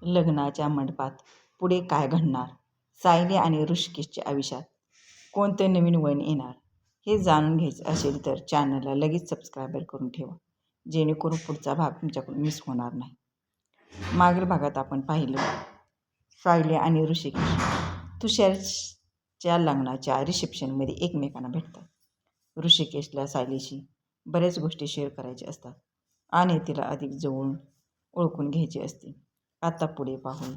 लग्नाच्या मंडपात पुढे काय घडणार? सायली आणि ऋषिकेशच्या आयुष्यात कोणतं नवीन वळण येणार? हे जाणून घ्यायचं असेल तर चॅनलला लगेच सबस्क्राईब करून ठेवा, जेणेकरून पुढचा भाग तुमच्याकडून मिस होणार नाही. मागील भागात आपण पाहिलं, सायली आणि ऋषिकेश तुषारच्या लग्नाच्या रिसेप्शनमध्ये एकमेकांना भेटतात. ऋषिकेशला सायलीशी बऱ्याच गोष्टी शेअर करायच्या असतात आणि तिला अधिक जवळून ओळखून घ्यायची असते. आता पुढे पाहू.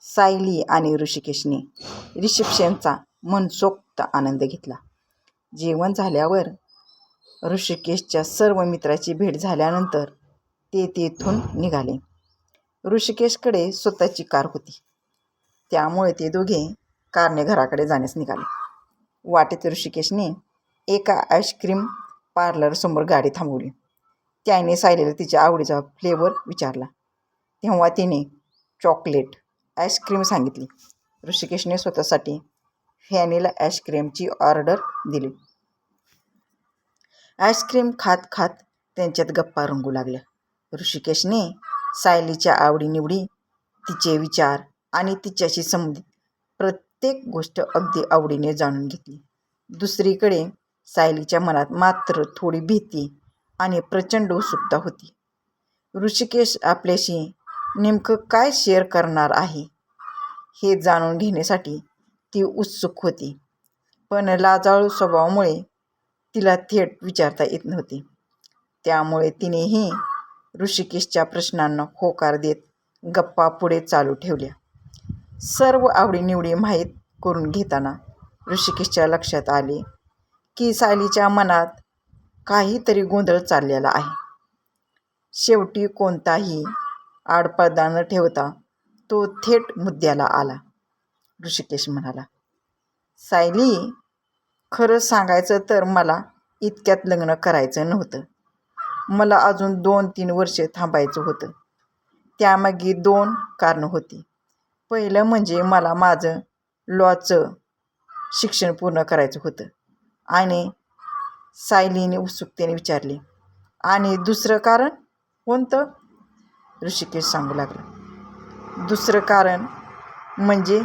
सायली आणि ऋषिकेशने रिसेप्शनचा मनसोक्त आनंद घेतला. जेवण झाल्यावर ऋषिकेशच्या सर्व मित्राची भेट झाल्यानंतर ते तेथून निघाले. ऋषिकेशकडे स्वतःची कार होती, त्यामुळे ते दोघे कारने घराकडे जाण्यास निघाले. वाटेत ऋषिकेशने एका आईस्क्रीम पार्लरसमोर गाडी थांबवली. त्याने सायलीला तिच्या आवडीचा फ्लेवर विचारला, तेव्हा तिने चॉकलेट आईस्क्रीम सांगितली. ऋषिकेशने स्वतःसाठी व्हॅनिला आईस्क्रीमची ऑर्डर दिली. आईस्क्रीम खात खात त्यांच्यात गप्पा रंगू लागल्या. ऋषिकेशने सायलीच्या आवडीनिवडी, तिचे विचार आणि तिच्याशी संबंधित प्रत्येक गोष्ट अगदी आवडीने जाणून घेतली. दुसरीकडे सायलीच्या मनात मात्र थोडी भीती आणि प्रचंड उत्सुकता होती. ऋषिकेश आपल्याशी नेमकं काय शेअर करणार आहे हे जाणून घेण्यासाठी ती उत्सुक होती, पण लाजाळू स्वभावामुळे तिला थेट विचारता येत नव्हते. त्यामुळे तिनेही ऋषिकेशच्या प्रश्नांना होकार देत गप्पा पुढे चालू ठेवल्या. सर्व आवडीनिवडी माहीत करून घेताना ऋषिकेशच्या लक्षात आले की सायलीच्या मनात काहीतरी गोंधळ चाललेला आहे. शेवटी कोणताही आडपडदा न ठेवता तो थेट मुद्द्याला आला. ऋषिकेश म्हणाला, सायली, खरं सांगायचं तर मला इतक्यात लग्न करायचं नव्हतं. मला अजून 2-3 वर्षे थांबायचं होतं. त्यामागे 2 कारणं होती. पहिलं म्हणजे मला माझं लॉचं शिक्षण पूर्ण करायचं होतं. आणि सायलीने उत्सुकतेने विचारले, आणि दुसरं कारण कोणतं? ऋषिकेश सांगू लागला, दुसरं कारण म्हणजे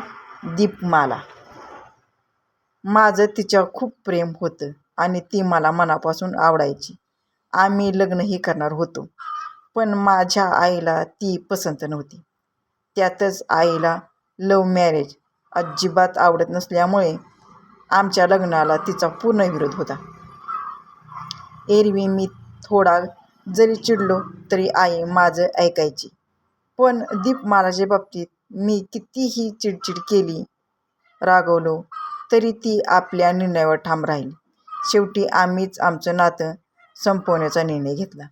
दीपमाला. माझं तिच्यावर खूप प्रेम होतं आणि ती मला मनापासून आवडायची. आम्ही लग्नही करणार होतो, पण माझ्या आईला ती पसंत नव्हती. त्यातच आईला लव्ह मॅरेज अजिबात आवडत नसल्यामुळे आमच्या लग्नाला तिचा पूर्ण विरोध होता. एरवी मी थोडा जरी चिडलो तरी आई माझं ऐकायची, पण दीपमालाच्या बाबतीत मी कितीही चिडचिड केली, रागवलो, तरी ती आपल्या निर्णयावर ठाम राहिली. शेवटी आम्हीच आमचं नातं संपवण्याचा निर्णय घेतला,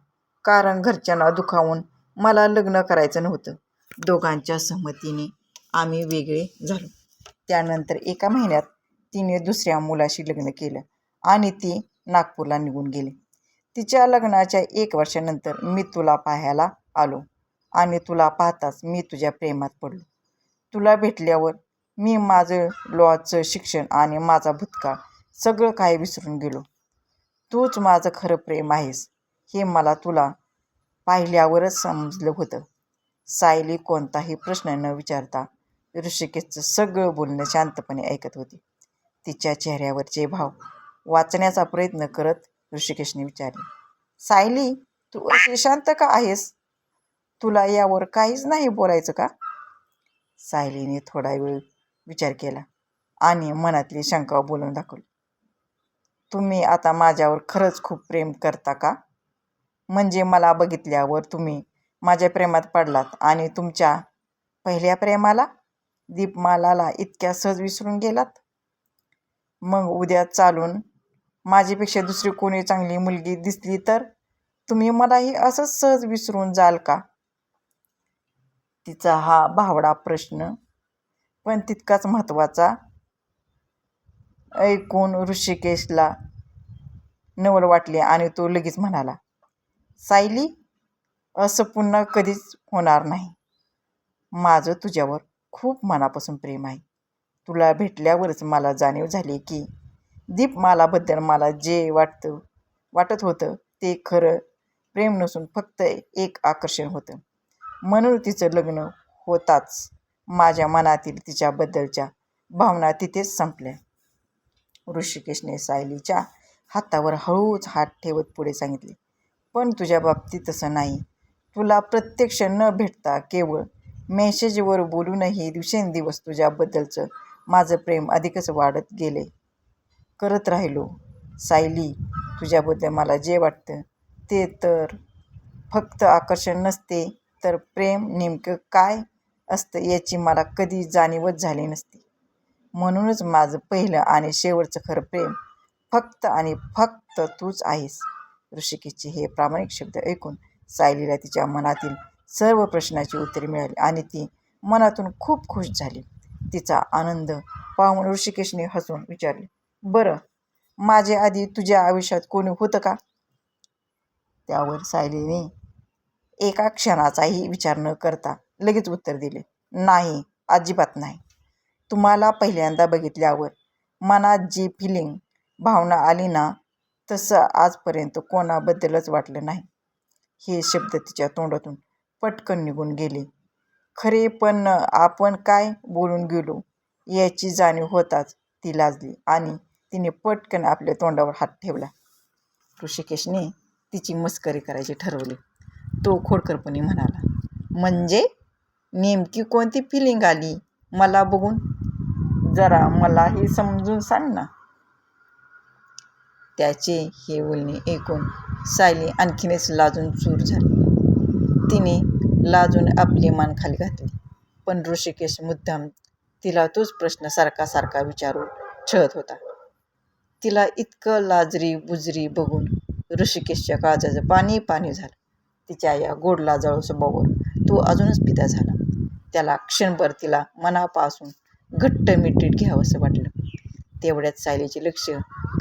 कारण घरच्यांना दुखावून मला लग्न करायचं नव्हतं. दोघांच्या सहमतीने आम्ही वेगळे झालो. त्यानंतर 1 महिन्यात तिने दुसऱ्या मुलाशी लग्न केलं आणि ती नागपूरला निघून गेली. तिच्या लग्नाच्या 1 वर्षानंतर मी तुला पाहायला आलो आणि तुला पाहताच मी तुझ्या प्रेमात पडलो. तुला भेटल्यावर मी माझं लॉचं शिक्षण आणि माझा भूतकाळ सगळं काही विसरून गेलो. तूच माझं खरं प्रेम आहेस हे मला तुला पाहिल्यावरच समजलं होतं. सायली कोणताही प्रश्न न विचारता ऋषिकेशचं सगळं बोलणं शांतपणे ऐकत होती. तिच्या चेहऱ्यावरचे भाव वाचण्याचा प्रयत्न करत ऋषिकेशने विचारले, सायली, तू अशी शांत का आहेस? तुला यावर काहीच नाही बोलायचं का? सायलीने थोडा वेळ विचार केला आणि मनातली शंका बोलून दाखवली. तुम्ही आता माझ्यावर खरंच खूप प्रेम करता का? म्हणजे मला बघितल्यावर तुम्ही माझ्या प्रेमात पडलात आणि तुमच्या पहिल्या प्रेमाला, दीपमालाला, इतक्या सहज विसरून गेलात? मग उद्या चालून माझ्यापेक्षा दुसरी कोणी चांगली मुलगी दिसली तर तुम्ही मलाही असंच सहज विसरून जाल का? तिचा हा भावडा प्रश्न पण तितकाच महत्त्वाचा ऐकून ऋषिकेशला नवल वाटले आणि तो लगेच म्हणाला, सायली, असं पुन्हा कधीच होणार नाही. माझं तुझ्यावर खूप मनापासून प्रेम आहे. तुला भेटल्यावरच मला जाणीव झाली की दीपमालाबद्दल मला जे वाटत होतं ते खरं प्रेम नसून फक्त एक आकर्षण होतं. म्हणून तिचं लग्न होताच माझ्या मनातील तिच्याबद्दलच्या भावना तिथेच संपल्या. ऋषिकेशने सायलीच्या हातावर हळूच हात ठेवत पुढे सांगितले, पण तुझ्या बाबतीत तसं नाही. तुला प्रत्यक्ष न भेटता केवळ मेसेजवर बोलूनही दिवसेंदिवस तुझ्याबद्दलचं माझं प्रेम अधिकच वाढत गेले. करत राहिलो. सायली, तुझ्याबद्दल मला जे वाटतं ते तर फक्त आकर्षण नसते तर प्रेम नेमकं काय असतं याची मला कधी जाणीवच झाली नसती. म्हणूनच माझं पहिलं आणि शेवटचं खरं प्रेम फक्त आणि फक्त तूच आहेस. ऋषिकेशचे हे प्रामाणिक शब्द ऐकून सायलीला तिच्या मनातील सर्व प्रश्नाची उत्तरे मिळाली आणि ती मनातून खूप खुश झाली. तिचा आनंद पाहून ऋषिकेशने हसून विचारले, बरं, माझ्या आधी तुझ्या आयुष्यात कोणी होतं का? त्यावर सायलीने एका क्षणाचाही विचार न करता लगेच उत्तर दिले, नाही, अजिबात नाही. तुम्हाला पहिल्यांदा बघितल्यावर मनात जी भावना आली ना, तसं आजपर्यंत कोणाबद्दलच वाटलं नाही. हे शब्द तिच्या तोंडातून पटकन निघून गेले. खरे, पण आपण काय बोलून गेलो याची जाणीव होताच ती लाजली आणि तिने पटकन आपल्या तोंडावर हात ठेवला. ऋषिकेशने तिची मस्करी करायची ठरवले. तो खोडकरपणे म्हणाला, म्हणजे नेमकी कोणती फिलिंग आली मला बघून? जरा मलाही समजून सांग ना. त्याचे हे बोलणे ऐकून सायली आणखीनच लाजून चूर झाली. तिने लाजून आपली मान खाली घातली. पण ऋषिकेश मुद्दाम तिला तोच प्रश्न सारखा सारखा विचारून छळत होता. तिला इतकं लाजरी बुजरी बघून ऋषिकेशच्या काळजाचं पाणी पाणी झालं. तिच्या या गोड लाजाळू स्वभावावर तो अजूनच पिदा झाला. त्याला क्षणभर तिला मनापासून घट्ट मिठीत घ्यावंसं वाटलं. तेवढ्यात सायलीचे लक्ष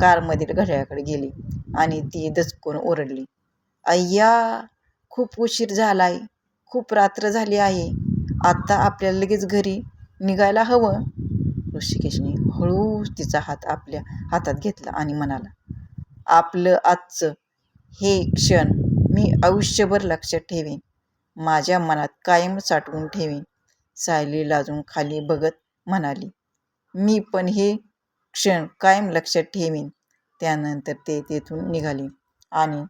कारमधील घड्याळाकडे गेले आणि ती दचकून ओरडली, अय्या, खूप उशीर झालाय, खूप रात्र झाली आहे. आता आपल्याला लगेच घरी निघायला हवं. ऋषिकेशने हळूच तिचा हात आपल्या हातात घेतला आणि म्हणाला, आपलं आजचं हे क्षण मी आयुष्यभर लक्षात ठेवेन, माझ्या मनात कायम साठवून ठेवेन. सायली लाजून खाली बघत म्हणाली, मी पण हे क्षण कायम लक्षात ठेवीन. त्यानंतर ते तेथून निघाले आणि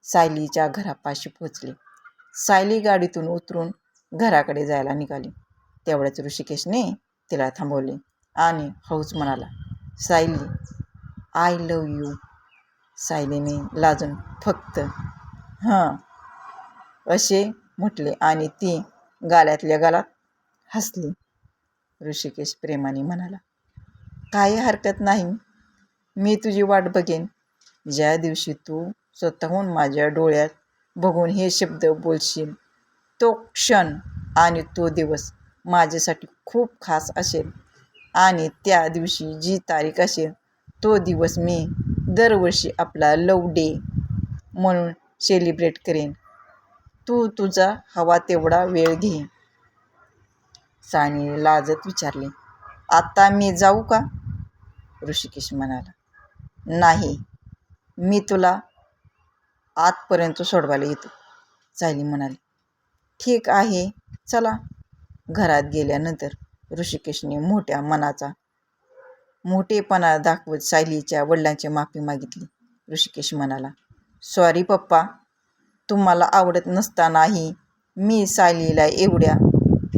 सायलीच्या घरापाशी पोचले. सायली गाडीतून उतरून घराकडे जायला निघाली. तेवढ्याच ऋषिकेशने तिला थांबवले आणि हळूच म्हणाला, सायली, आय लव्ह यू. सायलीने लाजून फक्त हां असे म्हटले आणि ती गालातल्या गालात हसली. ऋषिकेश प्रेमाने म्हणाला, काही हरकत नाही, मी तुझी वाट बघेन. ज्या दिवशी तू स्वतःहून माझ्या डोळ्यात बघून हे शब्द बोलशील, तो क्षण आणि तो दिवस माझ्यासाठी खूप खास असेल आणि त्या दिवशी जी तारीख असेल तो दिवस मी दरवर्षी आपला लव्ह डे म्हणून सेलिब्रेट करेन. तू तुझा हवा तेवढा वेळ घे. सायलीने लाजत विचारले, आता मी जाऊ का? ऋषिकेश म्हणाला, नाही, मी तुला आतपर्यंत सोडवायला येतो. सायली म्हणाली, ठीक आहे, चला. घरात गेल्यानंतर ऋषिकेशने मोठेपणा दाखवत सायलीच्या वडिलांची माफी मागितली. ऋषिकेश म्हणाला, सॉरी पप्पा, तुम्हाला आवडत नसतानाही मी सायलीला एवढ्या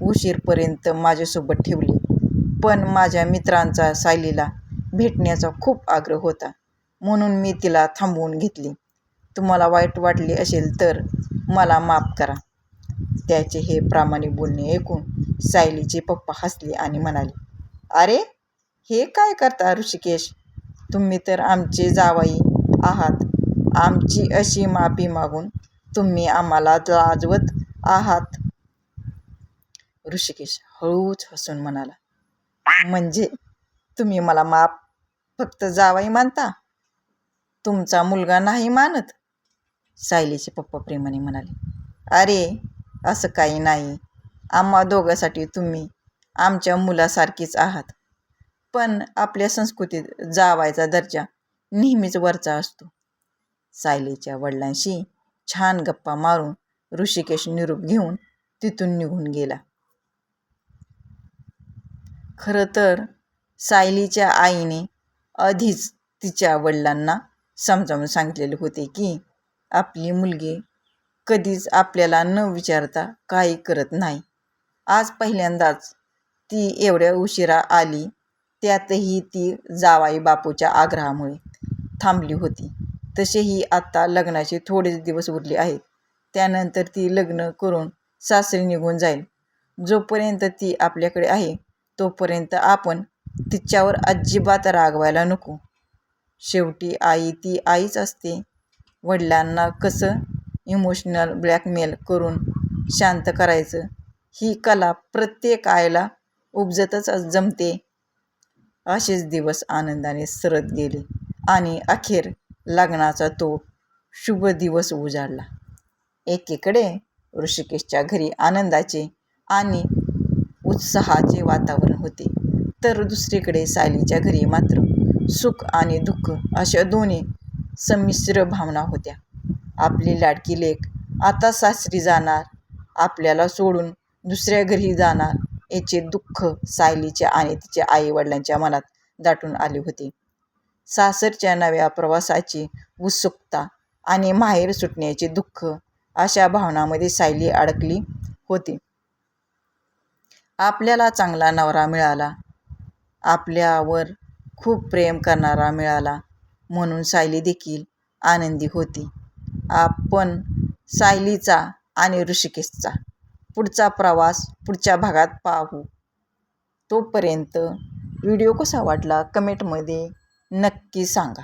उशीरपर्यंत माझ्यासोबत ठेवले. पण माझ्या मित्रांचा सायलीला भेटण्याचा खूप आग्रह होता म्हणून मी तिला थांबवून घेतली. तुम्हाला वाईट वाटले असेल तर मला माफ करा. त्याचे हे प्रामाणिक बोलणे ऐकून सायलीचे पप्पा हसले आणि म्हणाले, अरे, हे काय करता ऋषिकेश? तुम्ही तर आमचे जावई आहात. आमची अशी माफी मागून तुम्ही आम्हाला लाजवत आहात. ऋषिकेश हळूच हसून म्हणाला, म्हणजे तुम्ही मला फक्त जावई मानता, तुमचा मुलगा नाही मानत? सायलीचे पप्पा प्रेमाने म्हणाले, अरे, असं काही नाही. आम्हा दोघांसाठी तुम्ही आमच्या मुलासारखीच आहात. पण आपल्या संस्कृतीत जावायचा दर्जा नेहमीच वरचा असतो. सायलीच्या वडिलांशी छान गप्पा मारून ऋषिकेश निरोप घेऊन तिथून निघून गेला. खरं तर सायलीच्या आईने आधीच तिच्या वडिलांना समजावून सांगितलेले होते की आपली मुलगी कधीच आपल्याला न विचारता काही करत नाही. आज पहिल्यांदाच ती एवढ्या उशिरा आली, त्यातही ती जावाई बापूच्या आग्रहामुळे थांबली होती. तसेही आता लग्नाचे थोडेच दिवस उरले आहेत. त्यानंतर ती लग्न करून सासरी निघून जाईल. जोपर्यंत ती आपल्याकडे आहे तोपर्यंत आपण तिच्यावर अजिबात रागवायला नको. शेवटी आई ती आईच असते. वडिलांना कसं इमोशनल ब्लॅकमेल करून शांत करायचं ही कला प्रत्येक आईला उपजतच जमते. असेच दिवस आनंदाने सरत गेले आणि अखेर लग्नाचा तो शुभ दिवस उजाडला. एकीकडे ऋषिकेशच्या घरी आनंदाचे आणि उत्साहाचे वातावरण होते, तर दुसरीकडे सायलीच्या घरी मात्र सुख आणि दुःख अशा दोन्ही संमिश्र भावना होत्या. आपली लाडकी लेक आता सासरी जाणार, आपल्याला सोडून दुसऱ्या घरी जाणार याचे दुःख सायलीच्या आणि तिच्या आईवडिलांच्या मनात दाटून आले होते. सासरच्या नव्या प्रवासाची उत्सुकता आणि माहेर सुटण्याचे दुःख अशा भावनांमध्ये सायली अडकली होती. आपल्याला चांगला नवरा मिळाला, आपल्यावर खूप प्रेम करणारा मिळाला म्हणून सायली देखील आनंदी होती. आपण सायलीचा आणि ऋषिकेशचा पुढचा प्रवास पुढच्या भागात पाहू. तोपर्यंत व्हिडिओ कसा वाटला कमेंटमध्ये नक्की सांगा.